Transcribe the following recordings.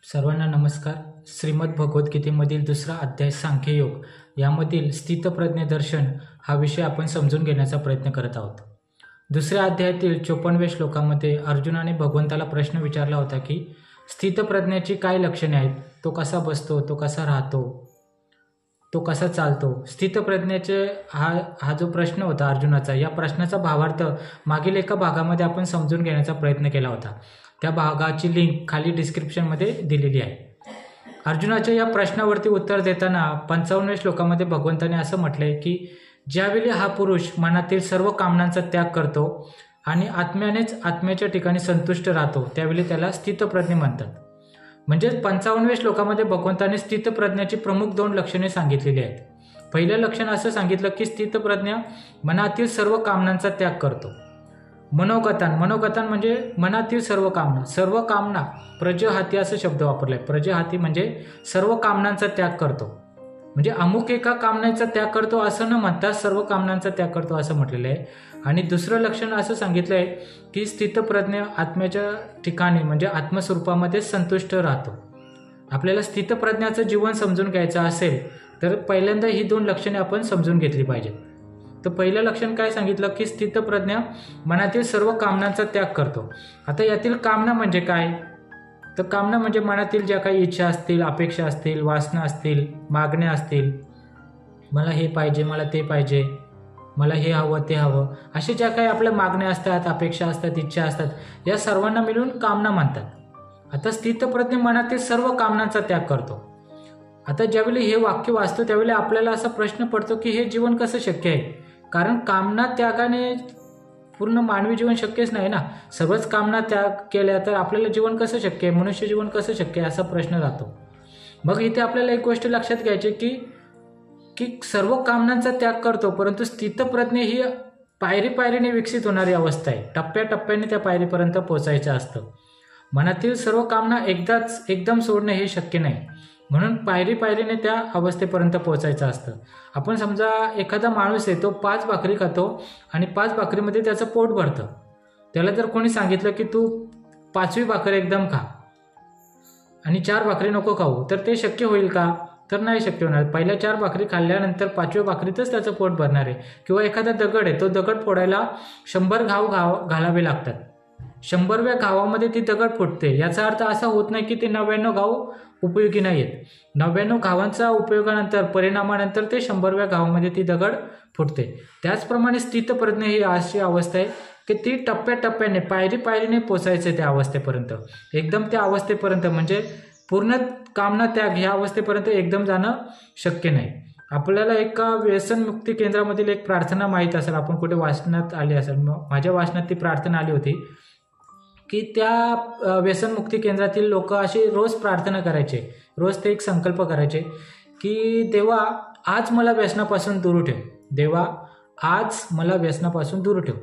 सर्वांना नमस्कार. श्रीमद भगवद्गीतेमधील दुसरा अध्याय सांख्ययोग यामधील स्थितप्रज्ञ दर्शन हा विषय आपण समजून घेण्याचा प्रयत्न करत आहोत. दुसऱ्या अध्यायातील 54व्या श्लोकामध्ये अर्जुनाने भगवंताला प्रश्न विचारला होता की स्थितप्रज्ञाची काय लक्षणे आहेत, तो कसा बसतो, तो कसा राहतो, तो कसा चालतो. स्थितप्रज्ञाचे हा जो प्रश्न होता अर्जुनाचा, या प्रश्नाचा भावार्थ मागील एका भागामध्ये आपण समजून घेण्याचा प्रयत्न केला होता. त्या भागाची लिंक खाली डिस्क्रिप्शनमध्ये दिलेली आहे. अर्जुनाच्या या प्रश्नावरती उत्तर देताना 55व्या श्लोकामध्ये भगवंताने असं म्हटलंय की ज्यावेळी हा पुरुष मनातील सर्व कामनांचा त्याग करतो आणि आत्म्यानेच आत्म्याच्या ठिकाणी संतुष्ट राहतो त्यावेळी त्याला स्थितप्रज्ञ म्हणतात. म्हणजे 55व्या श्लोकामध्ये भगवंताने स्थितप्रज्ञाची प्रमुख 2 लक्षणे सांगितलेली आहेत. पहिलं लक्षण असं सांगितलं की स्थितप्रज्ञ मनातील सर्व कामनांचा त्याग करतो. मनोगतान म्हणजे मनातील सर्व कामना प्रजहाती असं शब्द वापरलाय. प्रजहाती म्हणजे सर्व कामनांचा त्याग करतो. म्हणजे अमुक एका कामनेचा त्याग करतो असं न म्हणता सर्व कामनांचा त्याग करतो असं म्हटलेलं आहे. आणि दुसरं लक्षण असं सांगितलंय की स्थितप्रज्ञ आत्म्याच्या ठिकाणी म्हणजे आत्मस्वरूपामध्ये संतुष्ट राहतो. आपल्याला स्थितप्रज्ञाचं जीवन समजून घ्यायचं असेल तर पहिल्यांदा ही 2 लक्षणे आपण समजून घेतली पाहिजेत. तर पहिलं लक्षण काय सांगितलं की स्थितप्रज्ञ मनातील सर्व कामनांचा त्याग करतो. आता यातील कामना म्हणजे काय, तर कामना म्हणजे मनातील ज्या काही इच्छा असतील, अपेक्षा असतील, वासना असतील, मागण्या असतील, मला हे पाहिजे, मला ते पाहिजे, मला हे हवं ते हवं, असे ज्या काही आपल्या मागण्या असतात, अपेक्षा असतात, इच्छा असतात, या सर्वांना मिळून कामना म्हणतात. आता स्थितप्रज्ञ मनातील सर्व कामनांचा त्याग करतो. आता ज्यावेळी हे वाक्य वाचतो त्यावेळी आपल्याला असा प्रश्न पडतो की हे जीवन कसं शक्य आहे, कारण कामना त्यागाने पूर्ण मानवी जीवन शक्यच नाही ना. सर्वच कामना त्याग केल्या तर आपल्याला जीवन कसं शक्य आहे, मनुष्य जीवन कसं शक्य आहे असा प्रश्न राहतो. मग इथे आपल्याला एक गोष्ट लक्षात घ्यायची की सर्व कामनांचा त्याग करतो, परंतु स्थितप्रज्ञ ही पायरीने विकसित होणारी अवस्था आहे. टप्प्याटप्प्याने त्या पायरीपर्यंत पोहोचायचं असतं. मनातील सर्व कामना एकदम सोडणे हे शक्य नाही, म्हणून पायरीने त्या अवस्थेपर्यंत पोहोचायचं असतं. आपण समजा एखादा माणूस आहे, तो 5 भाकरी खातो आणि 5 भाकरीमध्ये त्याचं पोट भरतं. त्याला जर कोणी सांगितलं की तू 5वी भाकर एकदम खा आणि 4 भाकरी नको खाऊ, तर ते शक्य होईल का, तर नाही शक्य होणार. पहिल्या 4 भाकरी खाल्ल्यानंतर 5व्या भाकरीतच त्याचं पोट भरणार आहे. किंवा एखादा दगड आहे, तो दगड फोडायला 100 घाव घालावे लागतात. 100व्या घावामध्ये ती दगड फुटते. याचा अर्थ असा होत नाही की ते 99 घाव उपयोगी नाही आहेत. 99 घावांचा उपयोगानंतर परिणामानंतर ते 100व्या घावामध्ये ती दगड फुटते. त्याचप्रमाणे स्थितप्रज्ञ ही अशी अवस्था आहे की ती टप्प्याटप्प्याने पायरीने पोचायचं त्या अवस्थेपर्यंत. एकदम त्या अवस्थेपर्यंत म्हणजे पूर्ण कामना त्याग ह्या अवस्थेपर्यंत एकदम जाणं शक्य नाही. आपल्याला एका व्यसनमुक्ती केंद्रामधील एक प्रार्थना माहीत असेल, आपण कुठे वाचनात आली असेल, माझ्या वाचनात ती प्रार्थना आली होती की त्या व्यसनमुक्ती केंद्रातील लोक अशी रोज प्रार्थना करायचे. रोज ते एक संकल्प करायचे की देवा आज मला व्यसनापासून दूर ठेव, देवा आज मला व्यसनापासून दूर ठेव.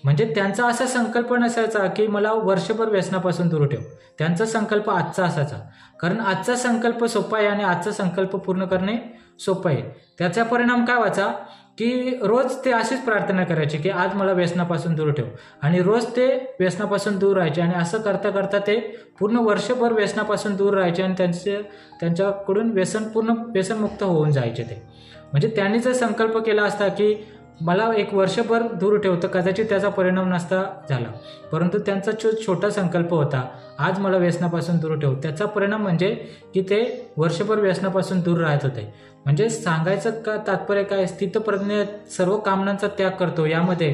म्हणजे त्यांचा असा संकल्प नसायचा की मला वर्षभर व्यसनापासून दूर ठेव. त्यांचा संकल्प आजचा असायचा, कारण आजचा संकल्प सोपा आहे आणि आजचा संकल्प पूर्ण करणे सोपं आहे. त्याचा परिणाम काय व्हायचा की रोज ते अशीच प्रार्थना करायचे की आज मला व्यसनापासून दूर ठेव, आणि रोज ते व्यसनापासून दूर राहायचे. आणि असं करता करता ते पूर्ण वर्षभर व्यसनापासून दूर राहायचे आणि त्यांच्याकडून पूर्ण व्यसनमुक्त होऊन जायचे ते. म्हणजे त्यांनी जर संकल्प केला असता की मला एक वर्षभर दूर ठेव, तर कदाचित त्याचा परिणाम नसता झाला. परंतु त्यांचा छोटा संकल्प होता, आज मला व्यसनापासून दूर ठेव. त्याचा परिणाम म्हणजे की ते वर्षभर व्यसनापासून दूर राहत होते. म्हणजे सांगायचं का तात्पर्य काय, स्थितप्रज्ञ सर्व कामनांचा त्याग करतो. यामध्ये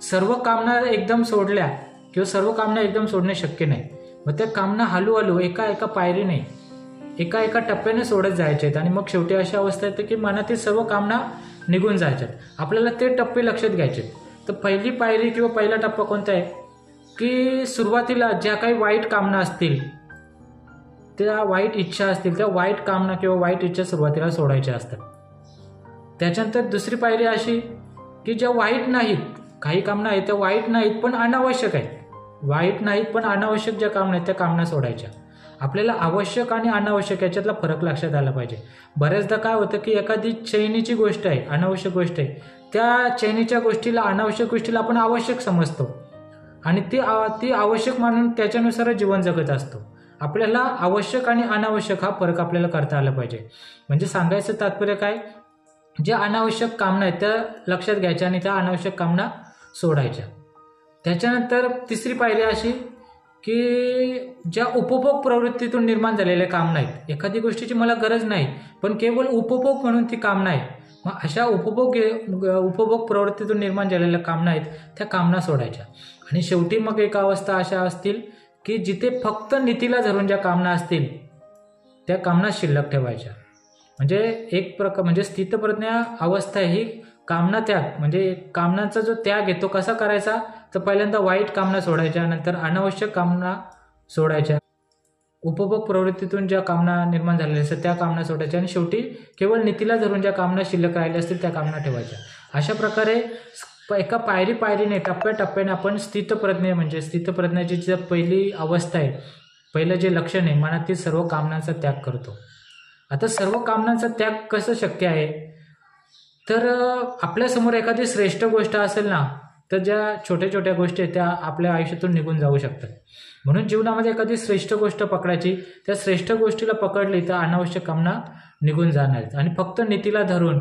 सर्व कामना एकदम सोडल्या किंवा सर्व कामना एकदम सोडणे शक्य नाही. मग त्या कामना हळूहळू एका पायरीने एका टप्प्याने सोडत जायचे आहेत आणि मग शेवटी अशी अवस्था येते की मनातील सर्व कामना निघून जायच्यात. आपल्याला ते टप्पे लक्षात घ्यायचे. तर पहिली पायरी किंवा पहिला टप्पा कोणता आहे की सुरुवातीला ज्या काही वाईट कामना असतील, त्या वाईट इच्छा असतील, त्या वाईट कामना किंवा वाईट इच्छा सुरुवातीला सोडायच्या असतात. त्याच्यानंतर दुसरी पायरी अशी की ज्या वाईट नाहीत, काही कामना आहेत त्या वाईट नाहीत पण अनावश्यक आहेत, वाईट नाहीत पण अनावश्यक ज्या कामना आहेत त्या कामना सोडायच्या. आपल्याला आवश्यक आणि अनावश्यक याच्यातला फरक लक्षात आला पाहिजे. बऱ्याचदा काय होतं की एखादी चैनीची गोष्ट आहे, अनावश्यक गोष्ट आहे, त्या चैनीच्या गोष्टीला, अनावश्यक गोष्टीला आपण आवश्यक समजतो आणि ती आवश्यक मानून त्याच्यानुसार जीवन जगत असतो. आपल्याला आवश्यक आणि अनावश्यक हा फरक आपल्याला करता आला पाहिजे. म्हणजे सांगायचं तात्पर्य काय, ज्या अनावश्यक कामना आहेत त्या लक्षात घ्यायच्या आणि त्या अनावश्यक कामना सोडायच्या. त्याच्यानंतर तिसरी पायरी अशी की ज्या उपभोग प्रवृत्तीतून निर्माण झालेल्या कामना आहेत, एखादी गोष्टीची मला गरज नाही पण केवळ उपभोग म्हणून ती कामना आहे, मग अशा उपभोग प्रवृत्तीतून निर्माण झालेल्या कामना आहेत त्या कामना सोडायच्या. आणि शेवटी मग एक अवस्था अशा असतील की जिथे फक्त नीतीला धरून ज्या कामना असतील त्या कामना शिल्लक ठेवायच्या. म्हणजे एक प्रकार म्हणजे स्थितप्रज्ञा अवस्था ही कामना त्याग, म्हणजे कामनांचा जो त्याग आहे तो कसा करायचा, तर पहिल्यांदा वाईट कामना सोडायच्या, नंतर अनावश्यक कामना सोडायच्या, उपभोग प्रवृत्तीतून ज्या कामना निर्माण झालेल्या असतात त्या कामना सोडायच्या, आणि शेवटी केवळ नीतीला धरून ज्या कामना शिल्लक राहिल्या असतील त्या कामना ठेवायच्या. अशा प्रकारे एका पायरीने टप्प्याटप्प्याने आपण स्थितप्रज्ञ म्हणजे स्थितप्रज्ञाची जी पहिली अवस्था आहे, पहिलं जे लक्षण आहे, मनातील सर्व कामनांचा त्याग करतो. आता सर्व कामनांचा त्याग कसं शक्य आहे, तर आपल्यासमोर एखादी श्रेष्ठ गोष्ट असेल ना, तर ज्या छोट्या छोट्या गोष्टी आहेत त्या आपल्या आयुष्यातून निघून जाऊ शकतात. म्हणून जीवनामध्ये एखादी श्रेष्ठ गोष्ट पकडायची, त्या श्रेष्ठ गोष्टीला पकडली तर अनावश्यक कामना निघून जाणार आहेत आणि फक्त नीतीला धरून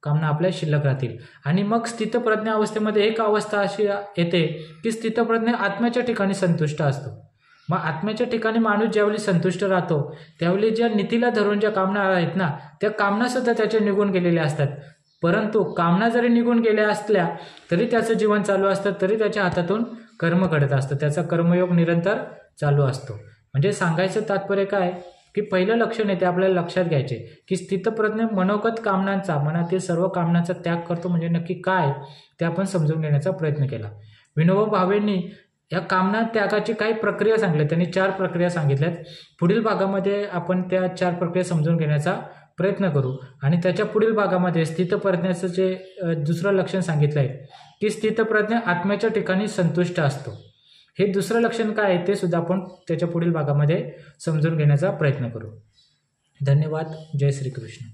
कामना आपल्या शिल्लक राहतील. आणि मग स्थितप्रज्ञ अवस्थेमध्ये एक अवस्था अशी येते की स्थितप्रज्ञ आत्म्याच्या ठिकाणी संतुष्ट असतो. मग आत्म्याच्या ठिकाणी माणूस ज्यावेळी संतुष्ट राहतो त्यावेळी ज्या नीतीला धरून ज्या कामना आहेत ना, त्या कामना सुद्धा त्याच्या निघून गेलेल्या असतात. परंतु कामना जरी निघून गेल्या असल्या तरी त्याचं जीवन चालू असतं, तरी त्याच्या हातातून कर्म घडत असतं, त्याचा कर्मयोग निरंतर चालू असतो. म्हणजे सांगायचं तात्पर्य काय की पहिलं लक्षण आहे ते आपल्याला लक्षात घ्यायचे की स्थितप्रज्ञ मनोगत कामनांचा, मनातील सर्व कामनांचा त्याग करतो. म्हणजे नक्की काय ते आपण समजून घेण्याचा प्रयत्न केला. विनोबा भावेंनी या कामना त्यागाची काही प्रक्रिया सांगितल्या, त्यांनी 4 प्रक्रिया सांगितल्यात. पुढील भागामध्ये आपण त्या 4 प्रक्रिया समजून घेण्याचा प्रयत्न करू. आणि त्याच्या पुढील भागामध्ये स्थितप्रज्ञाचं जे दुसरं लक्षण सांगितलं आहे की स्थितप्रज्ञ आत्म्याच्या ठिकाणी संतुष्ट असतो. हे दुसरं लक्षण काय आहे ते सुद्धा आपण त्याच्या पुढील भागामध्ये समजून घेण्याचा प्रयत्न करू. धन्यवाद. जय श्री कृष्ण.